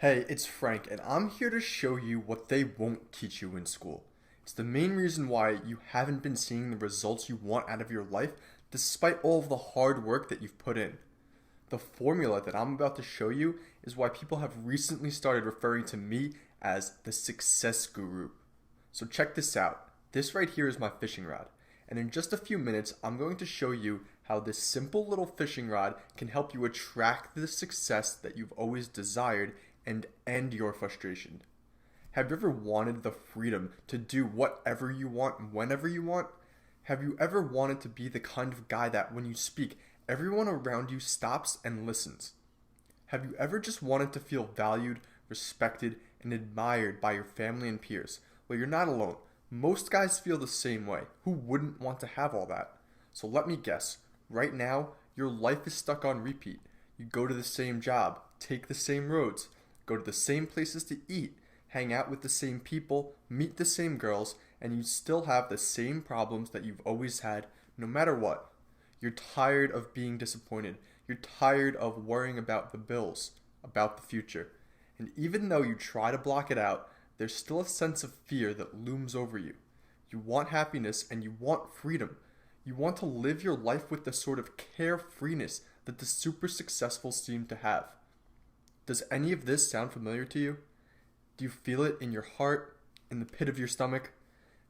Hey, it's Frank, and I'm here to show you what they won't teach you in school. It's the main reason why you haven't been seeing the results you want out of your life despite all of the hard work that you've put in. The formula that I'm about to show you is why people have recently started referring to me as the success guru. So check this out. This right here is my fishing rod. And in just a few minutes, I'm going to show you how this simple little fishing rod can help you attract the success that you've always desired and end your frustration. Have you ever wanted the freedom to do whatever you want whenever you want? Have you ever wanted to be the kind of guy that when you speak, everyone around you stops and listens? Have you ever just wanted to feel valued, respected, and admired by your family and peers? Well, you're not alone. Most guys feel the same way. Who wouldn't want to have all that? So let me guess. Right now, your life is stuck on repeat. You go to the same job, take the same roads, go to the same places to eat, hang out with the same people, meet the same girls, and you still have the same problems that you've always had, no matter what. You're tired of being disappointed. You're tired of worrying about the bills, about the future. And even though you try to block it out, there's still a sense of fear that looms over you. You want happiness and you want freedom. You want to live your life with the sort of carefreeness that the super successful seem to have. Does any of this sound familiar to you? Do you feel it in your heart, in the pit of your stomach?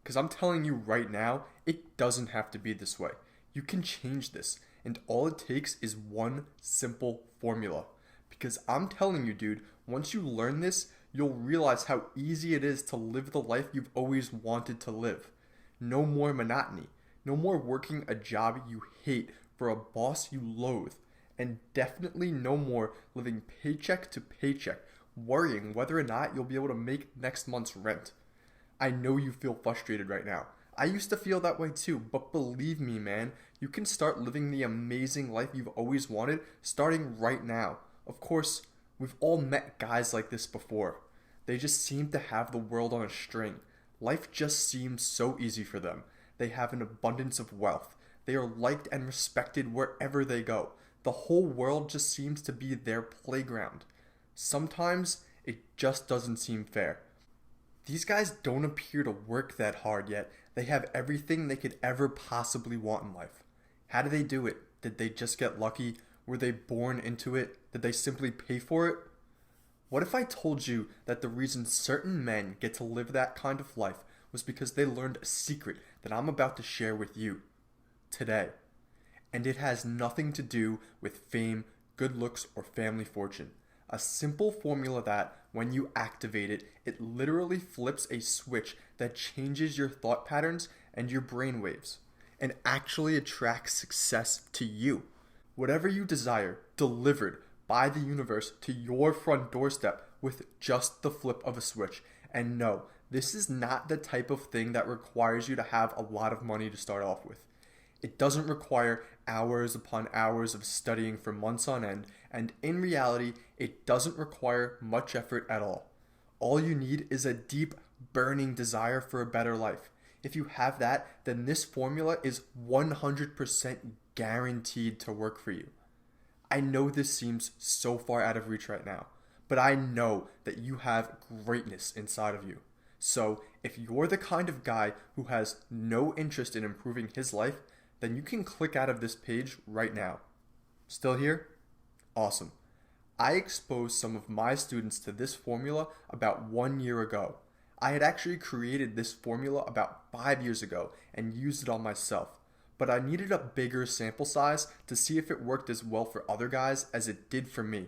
Because I'm telling you right now, it doesn't have to be this way. You can change this, and all it takes is one simple formula. Because I'm telling you, dude, once you learn this, you'll realize how easy it is to live the life you've always wanted to live. No more monotony. No more working a job you hate for a boss you loathe. And definitely no more living paycheck to paycheck, worrying whether or not you'll be able to make next month's rent. I know you feel frustrated right now. I used to feel that way too, but believe me, man, you can start living the amazing life you've always wanted starting right now. Of course, we've all met guys like this before. They just seem to have the world on a string. Life just seems so easy for them. They have an abundance of wealth. They are liked and respected wherever they go. The whole world just seems to be their playground. Sometimes it just doesn't seem fair. These guys don't appear to work that hard yet. They have everything they could ever possibly want in life. How do they do it? Did they just get lucky? Were they born into it? Did they simply pay for it? What if I told you that the reason certain men get to live that kind of life was because they learned a secret that I'm about to share with you today? And it has nothing to do with fame, good looks, or family fortune. A simple formula that, when you activate it, it literally flips a switch that changes your thought patterns and your brain waves, and actually attracts success to you. Whatever you desire, delivered by the universe to your front doorstep with just the flip of a switch. And no, this is not the type of thing that requires you to have a lot of money to start off with. It doesn't require hours upon hours of studying for months on end, and in reality, it doesn't require much effort at all. All you need is a deep, burning desire for a better life. If you have that, then this formula is 100% guaranteed to work for you. I know this seems so far out of reach right now, but I know that you have greatness inside of you. So, if you're the kind of guy who has no interest in improving his life, then you can click out of this page right now. Still here? Awesome. I exposed some of my students to this formula about 1 year ago. I had actually created this formula about 5 years ago and used it on myself, but I needed a bigger sample size to see if it worked as well for other guys as it did for me.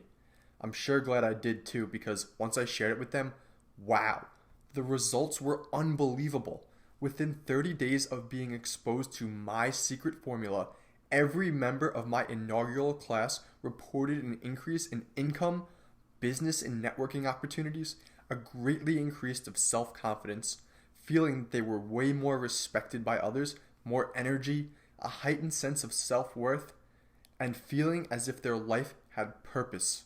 I'm sure glad I did too, because once I shared it with them, wow, the results were unbelievable. Within 30 days of being exposed to my secret formula, every member of my inaugural class reported an increase in income, business and networking opportunities, a greatly increased of self-confidence, feeling they were way more respected by others, more energy, a heightened sense of self-worth, and feeling as if their life had purpose.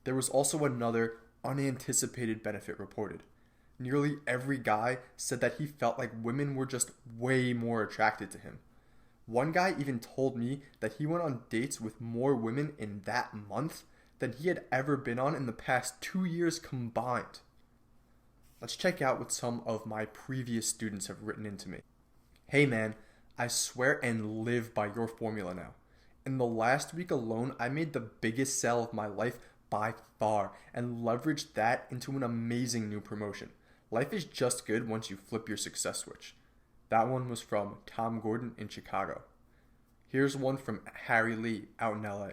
There was also another unanticipated benefit reported. Nearly every guy said that he felt like women were just way more attracted to him. One guy even told me that he went on dates with more women in that month than he had ever been on in the past 2 years combined. Let's check out what some of my previous students have written into me. Hey man, I swear and live by your formula now. In the last week alone, I made the biggest sale of my life by far and leveraged that into an amazing new promotion. Life is just good once you flip your success switch. That one was from Tom Gordon in Chicago. Here's one from Harry Lee out in LA.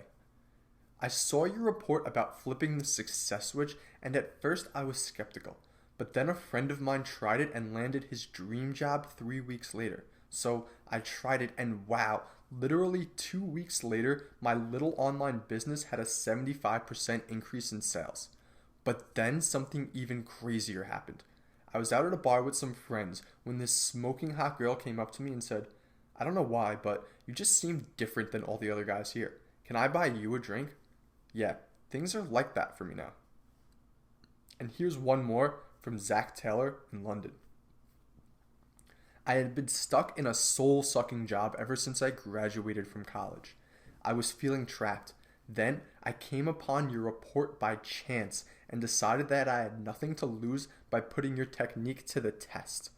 I saw your report about flipping the success switch, and at first I was skeptical. But then a friend of mine tried it and landed his dream job 3 weeks later. So I tried it and wow, literally 2 weeks later, my little online business had a 75% increase in sales. But then something even crazier happened. I was out at a bar with some friends when this smoking hot girl came up to me and said, I don't know why, but you just seem different than all the other guys here. Can I buy you a drink? Yeah, things are like that for me now. And here's one more from Zach Taylor in London. I had been stuck in a soul-sucking job ever since I graduated from college. I was feeling trapped. Then I came upon your report by chance and decided that I had nothing to lose by putting your technique to the test.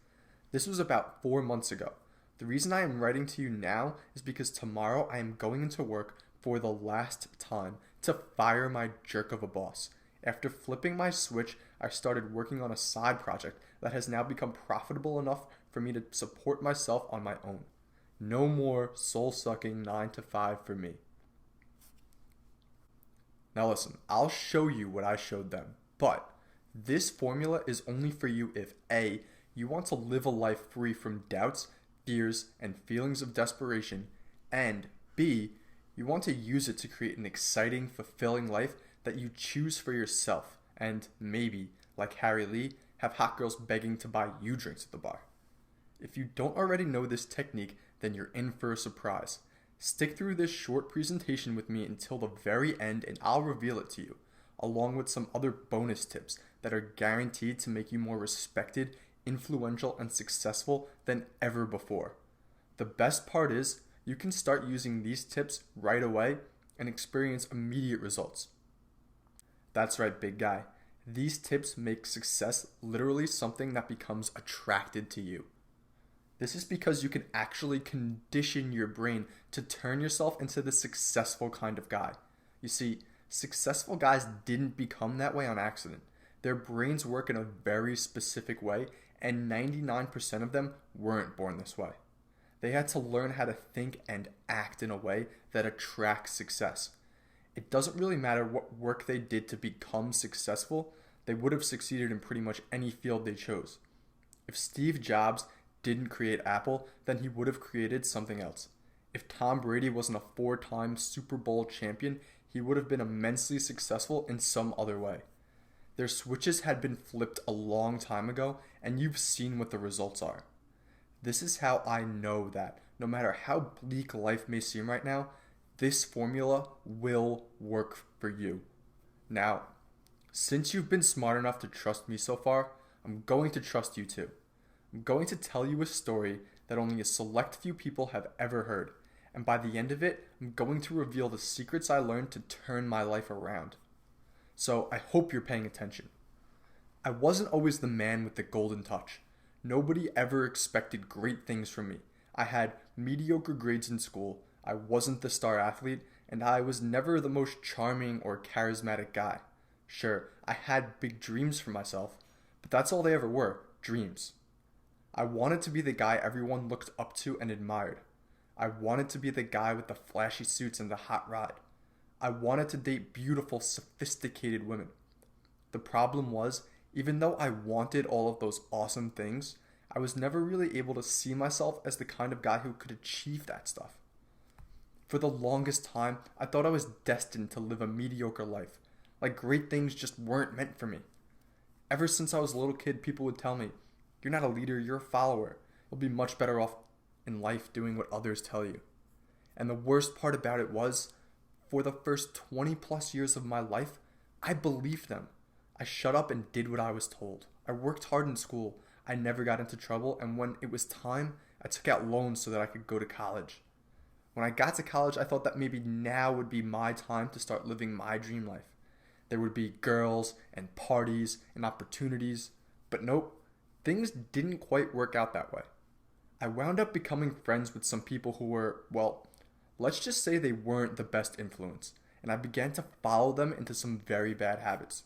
This was about 4 months ago. The reason I am writing to you now is because tomorrow I am going into work for the last time to fire my jerk of a boss. After flipping my switch, I started working on a side project that has now become profitable enough for me to support myself on my own. No more soul-sucking 9 to 5 for me. Now listen, I'll show you what I showed them, but this formula is only for you if A, you want to live a life free from doubts, fears, and feelings of desperation, and B, you want to use it to create an exciting, fulfilling life that you choose for yourself, and maybe, like Harry Lee, have hot girls begging to buy you drinks at the bar. If you don't already know this technique, then you're in for a surprise. Stick through this short presentation with me until the very end and I'll reveal it to you, along with some other bonus tips that are guaranteed to make you more respected, influential, and successful than ever before. The best part is, you can start using these tips right away and experience immediate results. That's right, big guy. These tips make success literally something that becomes attracted to you. This is because you can actually condition your brain to turn yourself into the successful kind of guy. You see, successful guys didn't become that way on accident. Their brains work in a very specific way, and 99% of them weren't born this way. They had to learn how to think and act in a way that attracts success. It doesn't really matter what work they did to become successful, they would have succeeded in pretty much any field they chose. If Steve Jobs didn't create Apple, then he would have created something else. If Tom Brady wasn't a 4-time Super Bowl champion, he would have been immensely successful in some other way. Their switches had been flipped a long time ago, and you've seen what the results are. This is how I know that, no matter how bleak life may seem right now, this formula will work for you. Now, since you've been smart enough to trust me so far, I'm going to trust you too. I'm going to tell you a story that only a select few people have ever heard, and by the end of it, I'm going to reveal the secrets I learned to turn my life around. So I hope you're paying attention. I wasn't always the man with the golden touch. Nobody ever expected great things from me. I had mediocre grades in school, I wasn't the star athlete, and I was never the most charming or charismatic guy. Sure, I had big dreams for myself, but that's all they ever were, dreams. I wanted to be the guy everyone looked up to and admired. I wanted to be the guy with the flashy suits and the hot rod. I wanted to date beautiful, sophisticated women. The problem was, even though I wanted all of those awesome things, I was never really able to see myself as the kind of guy who could achieve that stuff. For the longest time, I thought I was destined to live a mediocre life, like great things just weren't meant for me. Ever since I was a little kid, people would tell me, "You're not a leader, you're a follower. You'll be much better off in life doing what others tell you." And the worst part about it was, for the first 20 plus years of my life, I believed them. I shut up and did what I was told. I worked hard in school. I never got into trouble, and when it was time, I took out loans so that I could go to college. When I got to college, I thought that maybe now would be my time to start living my dream life. There would be girls and parties and opportunities. But nope, things didn't quite work out that way. I wound up becoming friends with some people who were, well, let's just say they weren't the best influence, and I began to follow them into some very bad habits.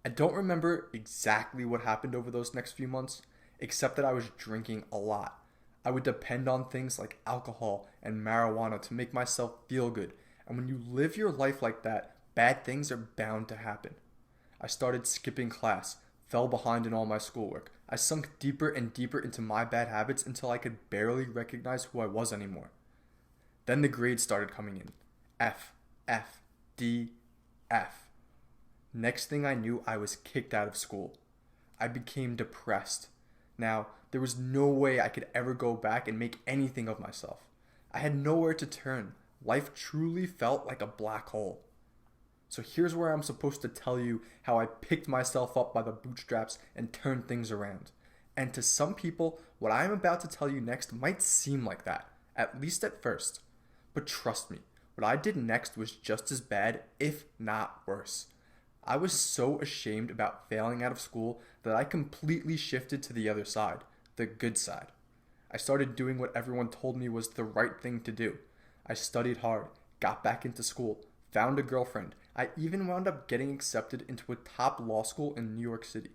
I don't remember exactly what happened over those next few months, except that I was drinking a lot. I would depend on things like alcohol and marijuana to make myself feel good, and when you live your life like that, bad things are bound to happen. I started skipping class, fell behind in all my schoolwork. I sunk deeper and deeper into my bad habits until I could barely recognize who I was anymore. Then the grades started coming in. F, F, D, F. Next thing I knew, I was kicked out of school. I became depressed. Now, there was no way I could ever go back and make anything of myself. I had nowhere to turn. Life truly felt like a black hole. So here's where I'm supposed to tell you how I picked myself up by the bootstraps and turned things around. And to some people, what I'm about to tell you next might seem like that, at least at first. But trust me, what I did next was just as bad, if not worse. I was so ashamed about failing out of school that I completely shifted to the other side, the good side. I started doing what everyone told me was the right thing to do. I studied hard, got back into school, found a girlfriend. I even wound up getting accepted into a top law school in New York City.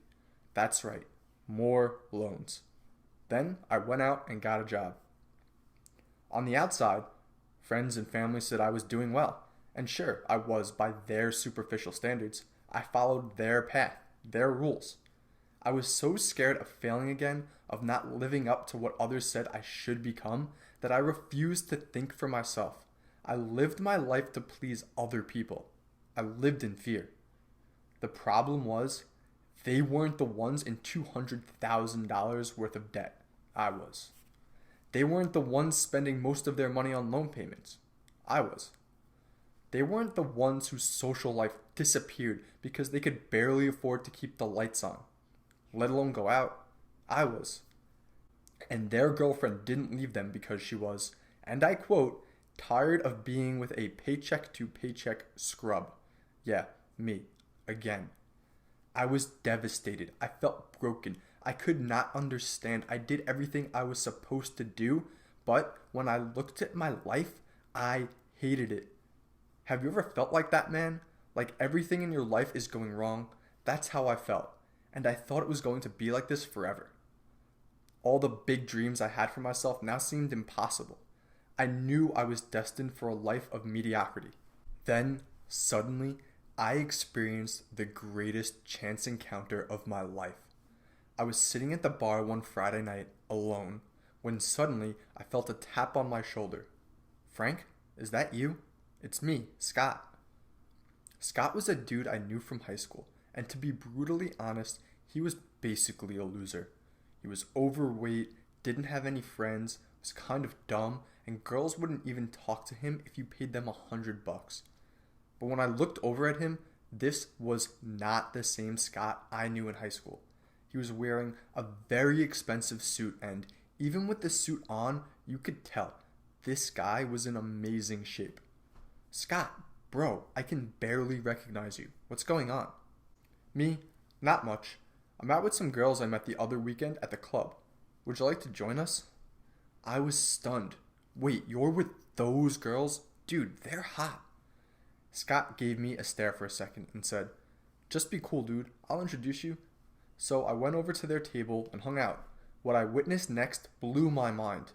That's right, more loans. Then I went out and got a job. On the outside, friends and family said I was doing well. And sure, I was by their superficial standards. I followed their path, their rules. I was so scared of failing again, of not living up to what others said I should become, that I refused to think for myself. I lived my life to please other people. I lived in fear. The problem was, they weren't the ones in $200,000 worth of debt. I was. They weren't the ones spending most of their money on loan payments. I was. They weren't the ones whose social life disappeared because they could barely afford to keep the lights on, let alone go out. I was. And their girlfriend didn't leave them because she was, and I quote, tired of being with a paycheck-to-paycheck scrub. Yeah, me. Again. I was devastated. I felt broken. I could not understand. I did everything I was supposed to do, but when I looked at my life, I hated it. Have you ever felt like that, man? Like everything in your life is going wrong? That's how I felt. And I thought it was going to be like this forever. All the big dreams I had for myself now seemed impossible. I knew I was destined for a life of mediocrity. Then, suddenly, I experienced the greatest chance encounter of my life. I was sitting at the bar one Friday night, alone, when suddenly I felt a tap on my shoulder. Frank, is that you? It's me, Scott. Scott was a dude I knew from high school, and to be brutally honest, he was basically a loser. He was overweight, didn't have any friends, was kind of dumb, and girls wouldn't even talk to him if you paid them $100. But when I looked over at him, this was not the same Scott I knew in high school. He was wearing a very expensive suit, and even with the suit on, you could tell this guy was in amazing shape. Scott, bro, I can barely recognize you. What's going on? Me? Not much. I'm out with some girls I met the other weekend at the club. Would you like to join us? I was stunned. Wait, you're with those girls? Dude, they're hot. Scott gave me a stare for a second and said, just be cool, dude. I'll introduce you. So I went over to their table and hung out. What I witnessed next blew my mind.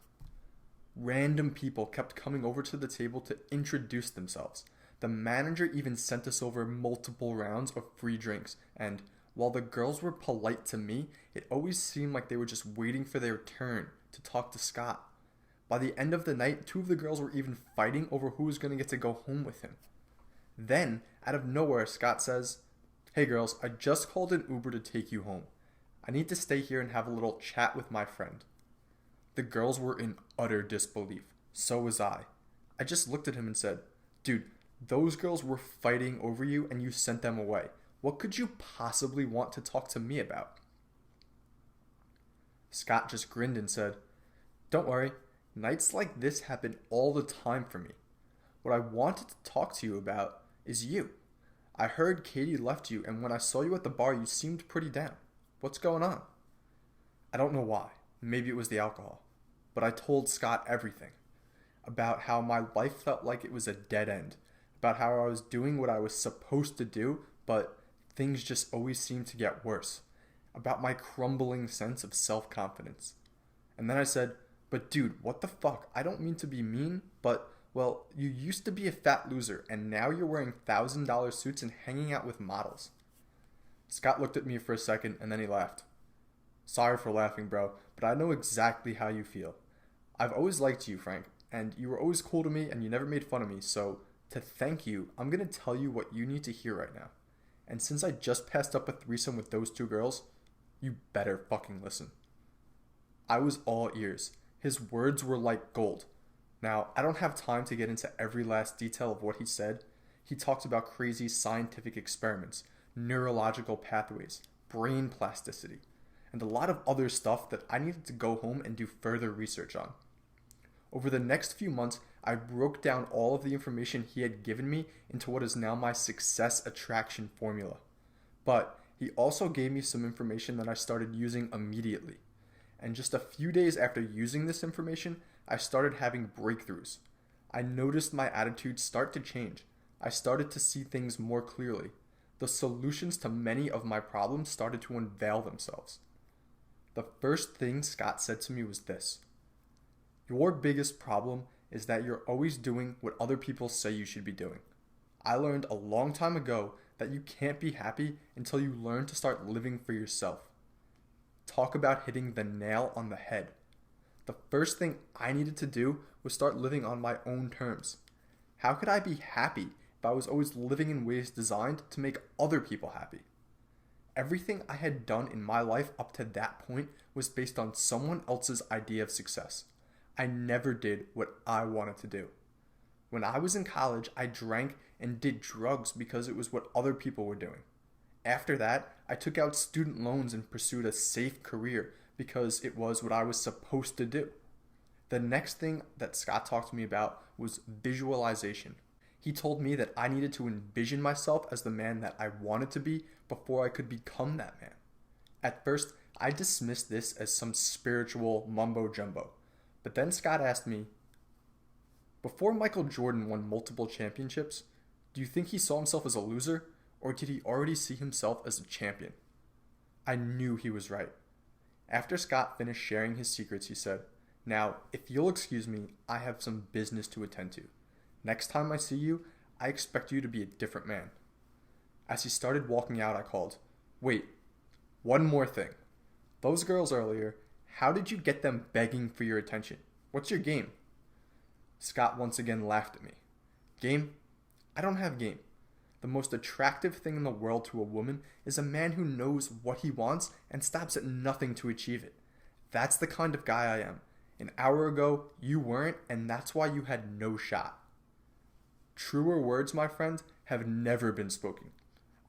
Random people kept coming over to the table to introduce themselves. The manager even sent us over multiple rounds of free drinks, and while the girls were polite to me, it always seemed like they were just waiting for their turn to talk to Scott. By the end of the night, 2 of the girls were even fighting over who was going to get to go home with him. Then, out of nowhere, Scott says, "Hey girls, I just called an Uber to take you home. I need to stay here and have a little chat with my friend." The girls were in utter disbelief. So was I. I just looked at him and said, "Dude, those girls were fighting over you and you sent them away. What could you possibly want to talk to me about?" Scott just grinned and said, "Don't worry, nights like this happen all the time for me. What I wanted to talk to you about is you. I heard Katie left you, and when I saw you at the bar, you seemed pretty down. What's going on? I don't know why. Maybe it was the alcohol. But I told Scott everything. About how my life felt like it was a dead end. About how I was doing what I was supposed to do, but things just always seemed to get worse. About my crumbling sense of self-confidence. And then I said, but dude, what the fuck? I don't mean to be mean, but, well, you used to be a fat loser, and now you're wearing $1,000 suits and hanging out with models. Scott looked at me for a second, and then he laughed. Sorry for laughing, bro, but I know exactly how you feel. I've always liked you, Frank, and you were always cool to me, and you never made fun of me, so to thank you, I'm going to tell you what you need to hear right now. And since I just passed up a threesome with those two girls, you better fucking listen. I was all ears. His words were like gold. Now, I don't have time to get into every last detail of what he said. He talked about crazy scientific experiments, neurological pathways, brain plasticity, and a lot of other stuff that I needed to go home and do further research on. Over the next few months, I broke down all of the information he had given me into what is now my success attraction formula. But he also gave me some information that I started using immediately. And just a few days after using this information, I started having breakthroughs. I noticed my attitude start to change. I started to see things more clearly. The solutions to many of my problems started to unveil themselves. The first thing Scott said to me was this: your biggest problem is that you're always doing what other people say you should be doing. I learned a long time ago that you can't be happy until you learn to start living for yourself. Talk about hitting the nail on the head. The first thing I needed to do was start living on my own terms. How could I be happy if I was always living in ways designed to make other people happy? Everything I had done in my life up to that point was based on someone else's idea of success. I never did what I wanted to do. When I was in college, I drank and did drugs because it was what other people were doing. After that, I took out student loans and pursued a safe career because it was what I was supposed to do. The next thing that Scott talked to me about was visualization. He told me that I needed to envision myself as the man that I wanted to be before I could become that man. At first, I dismissed this as some spiritual mumbo jumbo. But then Scott asked me, before Michael Jordan won multiple championships, do you think he saw himself as a loser, or did he already see himself as a champion? I knew he was right. After Scott finished sharing his secrets, he said, now, if you'll excuse me, I have some business to attend to. Next time I see you, I expect you to be a different man. As he started walking out, I called, wait, one more thing. Those girls earlier, how did you get them begging for your attention? What's your game? Scott once again laughed at me. Game? I don't have game. The most attractive thing in the world to a woman is a man who knows what he wants and stops at nothing to achieve it. That's the kind of guy I am. An hour ago, you weren't, and that's why you had no shot. Truer words, my friend, have never been spoken.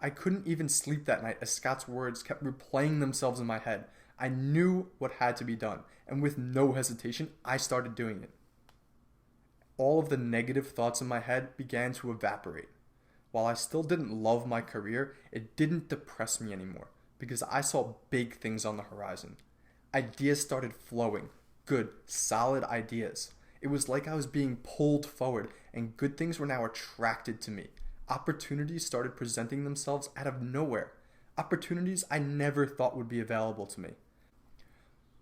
I couldn't even sleep that night as Scott's words kept replaying themselves in my head. I knew what had to be done, and with no hesitation, I started doing it. All of the negative thoughts in my head began to evaporate. While I still didn't love my career, it didn't depress me anymore, because I saw big things on the horizon. Ideas started flowing, good, solid ideas. It was like I was being pulled forward, and good things were now attracted to me. Opportunities started presenting themselves out of nowhere. Opportunities I never thought would be available to me.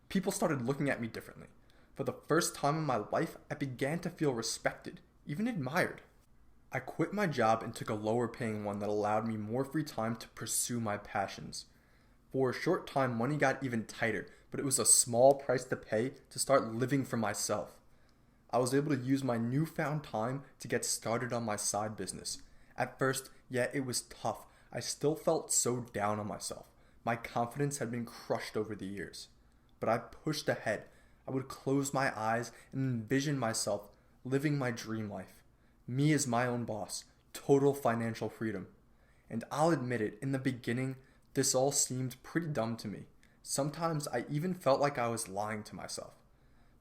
People started looking at me differently. For the first time in my life, I began to feel respected, even admired. I quit my job and took a lower paying one that allowed me more free time to pursue my passions. For a short time, money got even tighter, but it was a small price to pay to start living for myself. I was able to use my newfound time to get started on my side business. At first, yeah, it was tough. I still felt so down on myself. My confidence had been crushed over the years. But I pushed ahead. I would close my eyes and envision myself living my dream life. Me as my own boss, total financial freedom. And I'll admit it, in the beginning, this all seemed pretty dumb to me. Sometimes I even felt like I was lying to myself.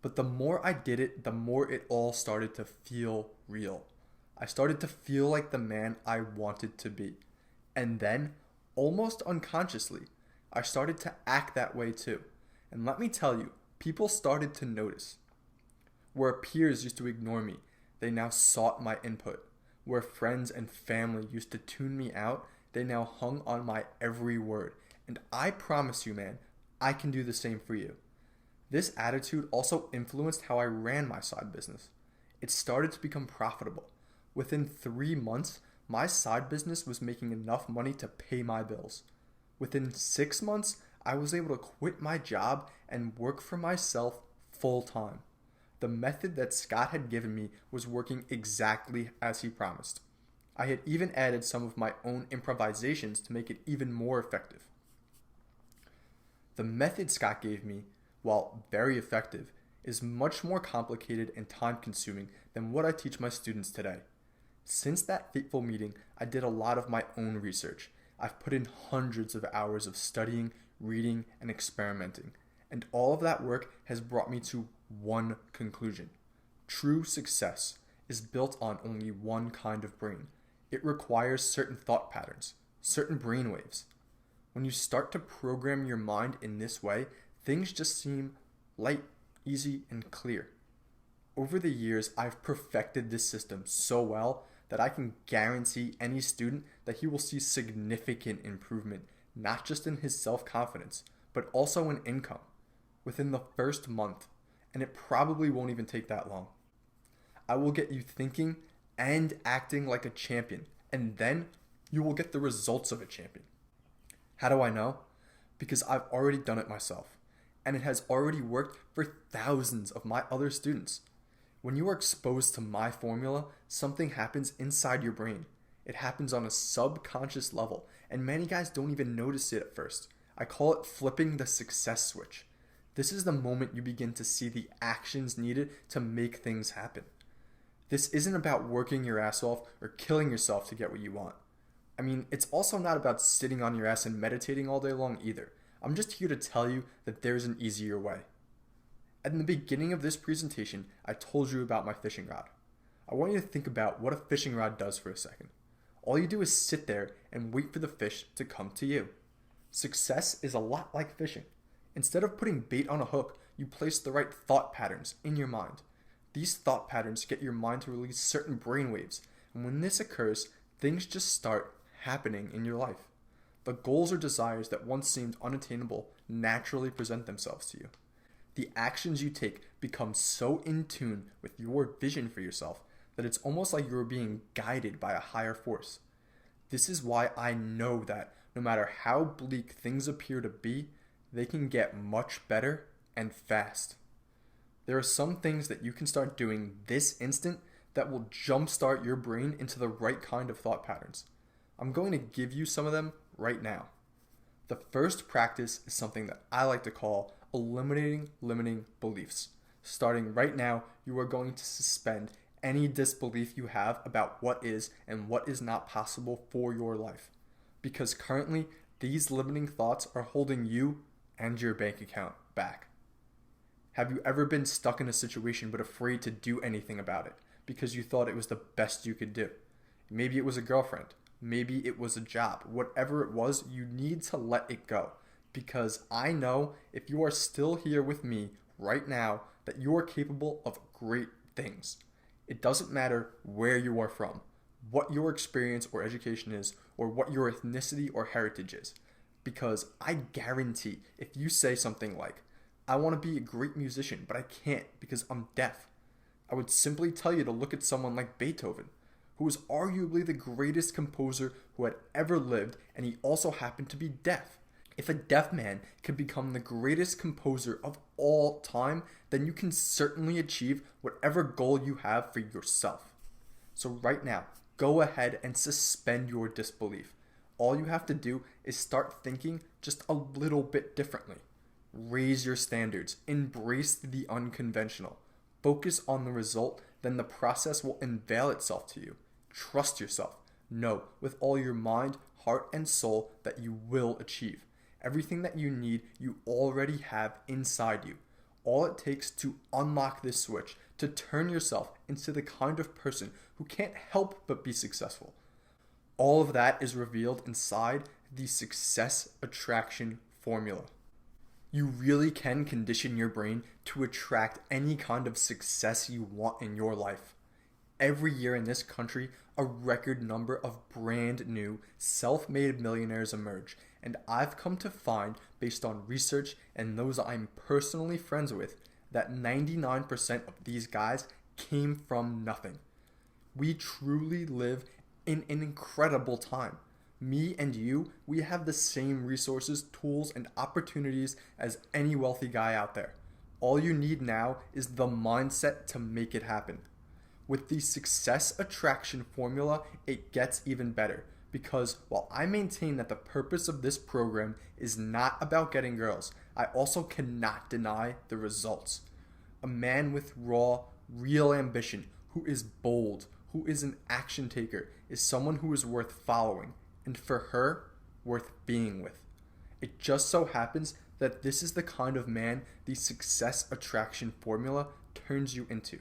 But the more I did it, the more it all started to feel real. I started to feel like the man I wanted to be. And then, almost unconsciously, I started to act that way too. And let me tell you, people started to notice. Where peers used to ignore me, they now sought my input. Where friends and family used to tune me out, they now hung on my every word. And I promise you, man, I can do the same for you. This attitude also influenced how I ran my side business. It started to become profitable. Within 3 months, my side business was making enough money to pay my bills. Within 6 months, I was able to quit my job and work for myself full time. The method that Scott had given me was working exactly as he promised. I had even added some of my own improvisations to make it even more effective. The method Scott gave me, while very effective, is much more complicated and time-consuming than what I teach my students today. Since that fateful meeting, I did a lot of my own research. I've put in hundreds of hours of studying, reading, and experimenting. And all of that work has brought me to one conclusion. True success is built on only one kind of brain. It requires certain thought patterns, certain brain waves. When you start to program your mind in this way, things just seem light, easy, and clear. Over the years, I've perfected this system so well that I can guarantee any student that he will see significant improvement, not just in his self-confidence, but also in income, within the first month, and it probably won't even take that long. I will get you thinking and acting like a champion, and then you will get the results of a champion. How do I know? Because I've already done it myself, and it has already worked for thousands of my other students. When you are exposed to my formula, something happens inside your brain. It happens on a subconscious level, and many guys don't even notice it at first. I call it flipping the success switch. This is the moment you begin to see the actions needed to make things happen. This isn't about working your ass off or killing yourself to get what you want. I mean, it's also not about sitting on your ass and meditating all day long either. I'm just here to tell you that there's an easier way. At the beginning of this presentation, I told you about my fishing rod. I want you to think about what a fishing rod does for a second. All you do is sit there and wait for the fish to come to you. Success is a lot like fishing. Instead of putting bait on a hook, you place the right thought patterns in your mind. These thought patterns get your mind to release certain brain waves, and when this occurs, things just start happening in your life. The goals or desires that once seemed unattainable naturally present themselves to you. The actions you take become so in tune with your vision for yourself that it's almost like you're being guided by a higher force. This is why I know that no matter how bleak things appear to be, they can get much better and fast. There are some things that you can start doing this instant that will jumpstart your brain into the right kind of thought patterns. I'm going to give you some of them right now. The first practice is something that I like to call eliminating limiting beliefs. Starting right now, you are going to suspend any disbelief you have about what is and what is not possible for your life. Because currently, these limiting thoughts are holding you and your bank account back. Have you ever been stuck in a situation but afraid to do anything about it because you thought it was the best you could do? Maybe it was a girlfriend. Maybe it was a job. Whatever it was, you need to let it go. Because I know if you are still here with me right now that you are capable of great things. It doesn't matter where you are from, what your experience or education is, or what your ethnicity or heritage is. Because I guarantee if you say something like, I want to be a great musician, but I can't because I'm deaf, I would simply tell you to look at someone like Beethoven, who was arguably the greatest composer who had ever lived, and he also happened to be deaf. If a deaf man can become the greatest composer of all time, then you can certainly achieve whatever goal you have for yourself. So right now, go ahead and suspend your disbelief. All you have to do is start thinking just a little bit differently. Raise your standards. Embrace the unconventional. Focus on the result, then the process will unveil itself to you. Trust yourself. Know with all your mind, heart, and soul that you will achieve. Everything that you need, you already have inside you. All it takes to unlock this switch, to turn yourself into the kind of person who can't help but be successful. All of that is revealed inside the success attraction formula. You really can condition your brain to attract any kind of success you want in your life. Every year in this country, a record number of brand new self-made millionaires emerge, and I've come to find, based on research and those I'm personally friends with, that 99% of these guys came from nothing. We truly live in an incredible time. Me and you, we have the same resources, tools, and opportunities as any wealthy guy out there. All you need now is the mindset to make it happen. With the success attraction formula, it gets even better, because while I maintain that the purpose of this program is not about getting girls, I also cannot deny the results. A man with raw, real ambition, who is bold, who is an action taker, is someone who is worth following, and for her, worth being with. It just so happens that this is the kind of man the success attraction formula turns you into.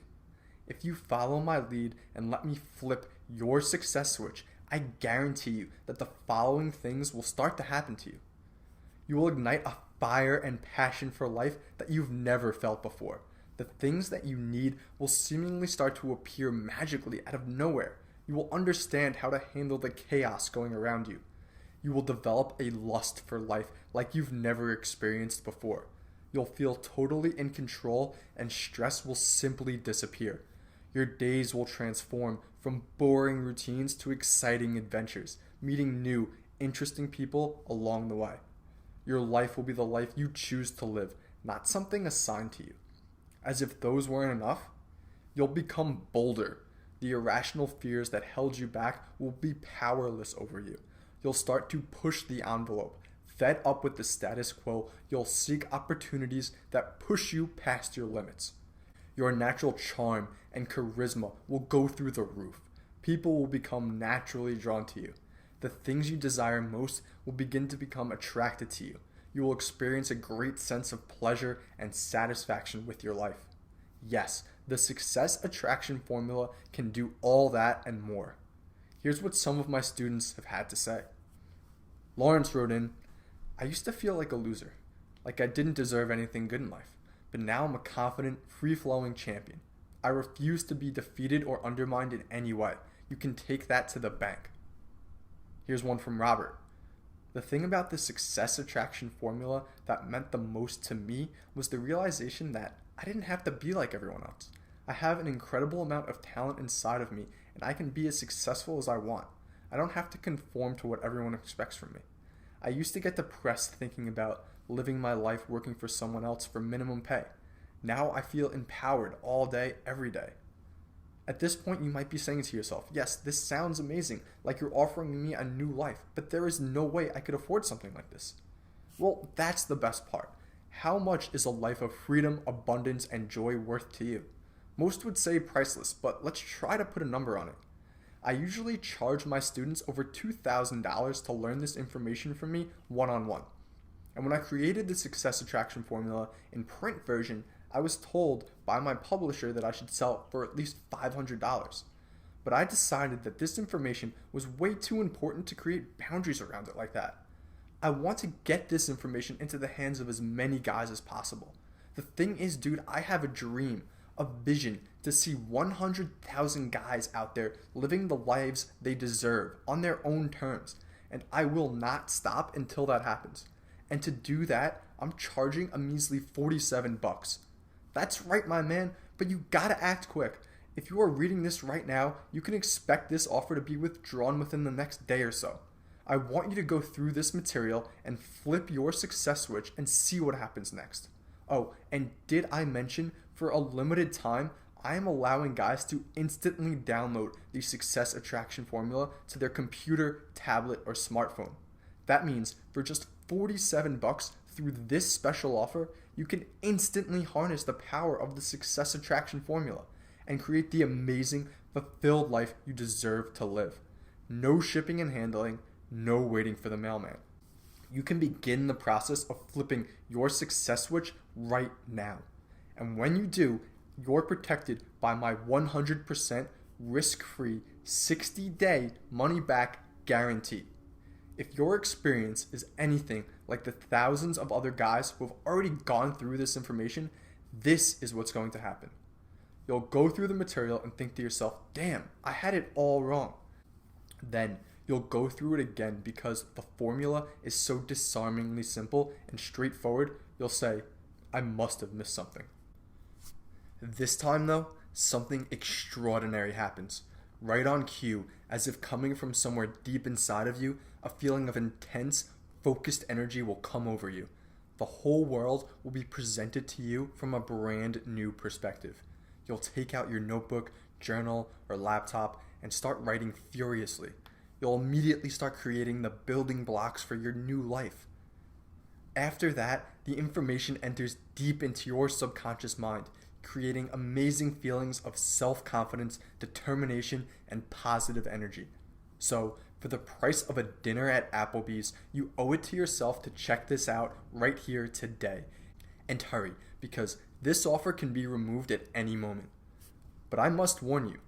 If you follow my lead and let me flip your success switch, I guarantee you that the following things will start to happen to you. You will ignite a fire and passion for life that you've never felt before. The things that you need will seemingly start to appear magically out of nowhere. You will understand how to handle the chaos going around you. You will develop a lust for life like you've never experienced before. You'll feel totally in control, and stress will simply disappear. Your days will transform from boring routines to exciting adventures, meeting new, interesting people along the way. Your life will be the life you choose to live, not something assigned to you. As if those weren't enough, you'll become bolder. The irrational fears that held you back will be powerless over you. You'll start to push the envelope. Fed up with the status quo, you'll seek opportunities that push you past your limits. Your natural charm and charisma will go through the roof. People will become naturally drawn to you. The things you desire most will begin to become attracted to you. You will experience a great sense of pleasure and satisfaction with your life. Yes, the success attraction formula can do all that and more. Here's what some of my students have had to say. Lawrence wrote in, I used to feel like a loser, like I didn't deserve anything good in life, but now I'm a confident, free-flowing champion. I refuse to be defeated or undermined in any way. You can take that to the bank. Here's one from Robert. The thing about the success attraction formula that meant the most to me was the realization that I didn't have to be like everyone else. I have an incredible amount of talent inside of me, and I can be as successful as I want. I don't have to conform to what everyone expects from me. I used to get depressed thinking about living my life working for someone else for minimum pay. Now I feel empowered all day, every day. At this point, you might be saying to yourself, yes, this sounds amazing, like you're offering me a new life, but there is no way I could afford something like this. Well, that's the best part. How much is a life of freedom, abundance, and joy worth to you? Most would say priceless, but let's try to put a number on it. I usually charge my students over $2,000 to learn this information from me one-on-one. And when I created the success attraction formula in print version, I was told by my publisher that I should sell it for at least $500. But I decided that this information was way too important to create boundaries around it like that. I want to get this information into the hands of as many guys as possible. The thing is, dude, I have a dream, a vision to see 100,000 guys out there living the lives they deserve on their own terms. And I will not stop until that happens. And to do that, I'm charging a measly $47. That's right, my man, but you gotta act quick. If you are reading this right now, you can expect this offer to be withdrawn within the next day or so. I want you to go through this material and flip your success switch and see what happens next. Oh, and did I mention, for a limited time, I am allowing guys to instantly download the success attraction formula to their computer, tablet, or smartphone. That means for just $47 through this special offer, you can instantly harness the power of the success attraction formula and create the amazing, fulfilled life you deserve to live. No shipping and handling, no waiting for the mailman. You can begin the process of flipping your success switch right now. And when you do, you're protected by my 100% risk-free 60-day money-back guarantee. If your experience is anything like the thousands of other guys who have already gone through this information, this is what's going to happen. You'll go through the material and think to yourself, damn, I had it all wrong. Then you'll go through it again because the formula is so disarmingly simple and straightforward, you'll say, I must have missed something. This time though, something extraordinary happens. Right on cue, as if coming from somewhere deep inside of you, a feeling of intense, focused energy will come over you. The whole world will be presented to you from a brand new perspective. You'll take out your notebook, journal, or laptop and start writing furiously. You'll immediately start creating the building blocks for your new life. After that, the information enters deep into your subconscious mind, creating amazing feelings of self-confidence, determination, and positive energy. So, for the price of a dinner at Applebee's, you owe it to yourself to check this out right here today. And hurry, because this offer can be removed at any moment. But I must warn you,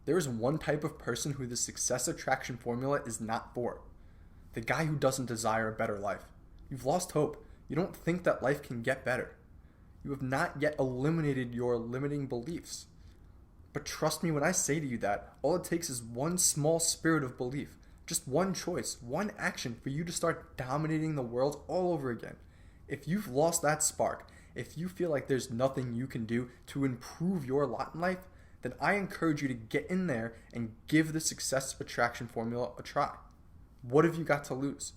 there is one type of person who the success attraction formula is not for. The guy who doesn't desire a better life. You've lost hope. You don't think that life can get better. You have not yet eliminated your limiting beliefs. But trust me when I say to you that all it takes is one small spirit of belief, just one choice, one action for you to start dominating the world all over again. If you've lost that spark, if you feel like there's nothing you can do to improve your lot in life, then I encourage you to get in there and give the success attraction formula a try. What have you got to lose?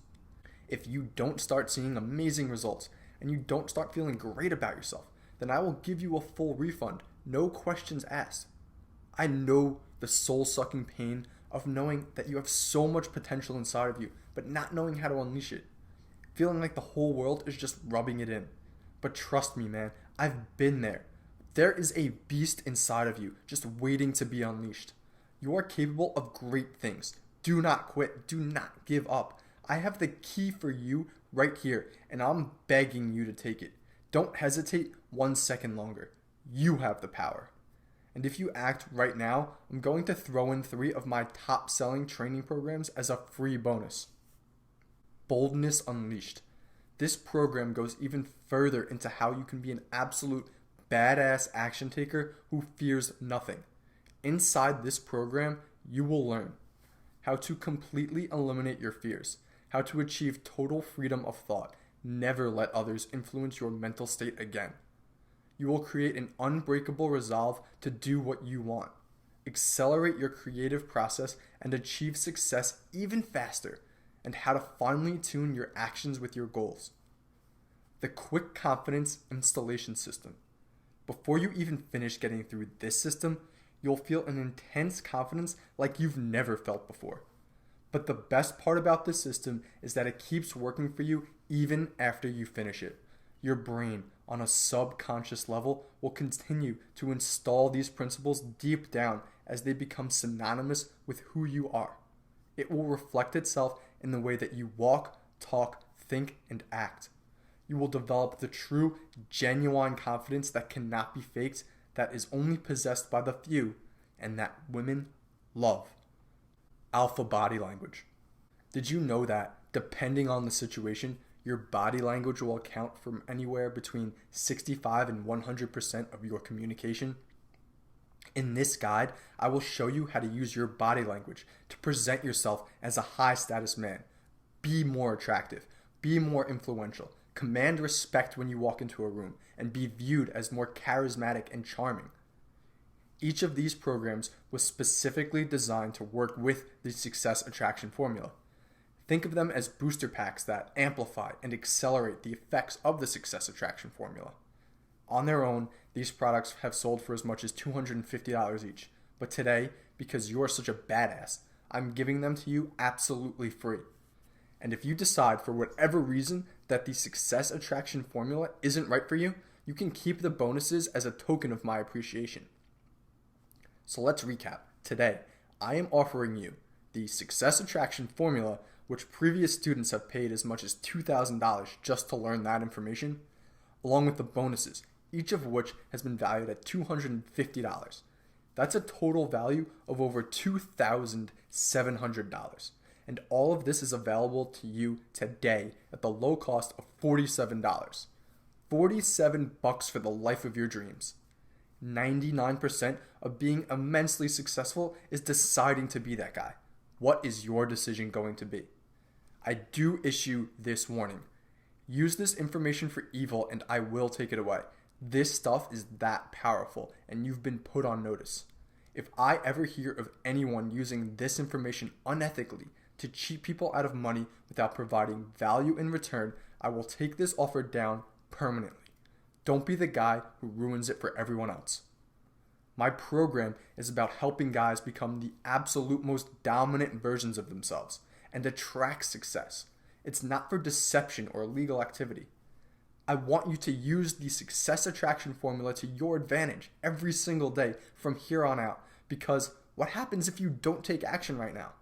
If you don't start seeing amazing results and you don't start feeling great about yourself, then I will give you a full refund, no questions asked. I know the soul-sucking pain of knowing that you have so much potential inside of you, but not knowing how to unleash it. Feeling like the whole world is just rubbing it in. But trust me, man, I've been there. There is a beast inside of you just waiting to be unleashed. You are capable of great things. Do not quit. Do not give up. I have the key for you right here, and I'm begging you to take it. Don't hesitate 1 second longer. You have the power. And if you act right now, I'm going to throw in 3 of my top-selling training programs as a free bonus. Boldness Unleashed. This program goes even further into how you can be an absolute badass action taker who fears nothing. Inside this program, you will learn how to completely eliminate your fears, how to achieve total freedom of thought, never let others influence your mental state again. You will create an unbreakable resolve to do what you want, accelerate your creative process, and achieve success even faster, and how to finally tune your actions with your goals. The Quick Confidence Installation System. Before you even finish getting through this system, you'll feel an intense confidence like you've never felt before. But the best part about this system is that it keeps working for you even after you finish it. Your brain, on a subconscious level, will continue to install these principles deep down as they become synonymous with who you are. It will reflect itself in the way that you walk, talk, think, and act. You will develop the true, genuine confidence that cannot be faked, that is only possessed by the few, and that women love. Alpha body language. Did you know that, depending on the situation, your body language will account for anywhere between 65 and 100% of your communication? In this guide, I will show you how to use your body language to present yourself as a high-status man. Be more attractive. Be more influential. Command respect when you walk into a room, and be viewed as more charismatic and charming. Each of these programs was specifically designed to work with the success attraction formula. Think of them as booster packs that amplify and accelerate the effects of the success attraction formula. On their own, these products have sold for as much as $250 each, but today, because you're such a badass, I'm giving them to you absolutely free. And if you decide for whatever reason that the success attraction formula isn't right for you, you can keep the bonuses as a token of my appreciation. So let's recap. Today, I am offering you the success attraction formula, which previous students have paid as much as $2,000 just to learn that information, along with the bonuses, each of which has been valued at $250. That's a total value of over $2,700. And all of this is available to you today at the low cost of $47. $47 for the life of your dreams. 99% of being immensely successful is deciding to be that guy. What is your decision going to be? I do issue this warning. Use this information for evil and I will take it away. This stuff is that powerful and you've been put on notice. If I ever hear of anyone using this information unethically to cheat people out of money without providing value in return, I will take this offer down permanently. Don't be the guy who ruins it for everyone else. My program is about helping guys become the absolute most dominant versions of themselves and attract success. It's not for deception or illegal activity. I want you to use the success attraction formula to your advantage every single day from here on out, because what happens if you don't take action right now?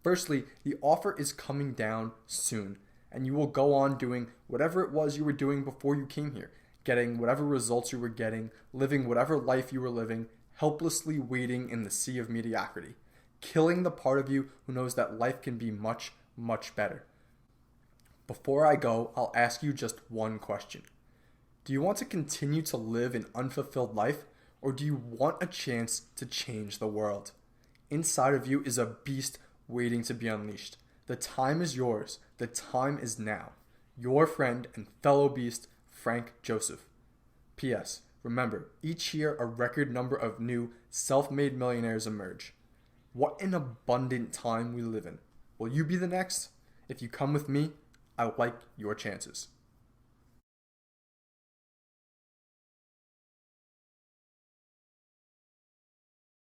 Firstly, the offer is coming down soon, and you will go on doing whatever it was you were doing before you came here, getting whatever results you were getting, living whatever life you were living, helplessly wading in the sea of mediocrity, killing the part of you who knows that life can be much, much better. Before I go, I'll ask you just one question. Do you want to continue to live an unfulfilled life, or do you want a chance to change the world? Inside of you is a beast waiting to be unleashed. The time is yours. The time is now. Your friend and fellow beast, Frank Joseph. P.S. Remember, each year a record number of new self-made millionaires emerge. What an abundant time we live in. Will you be the next? If you come with me, I like your chances.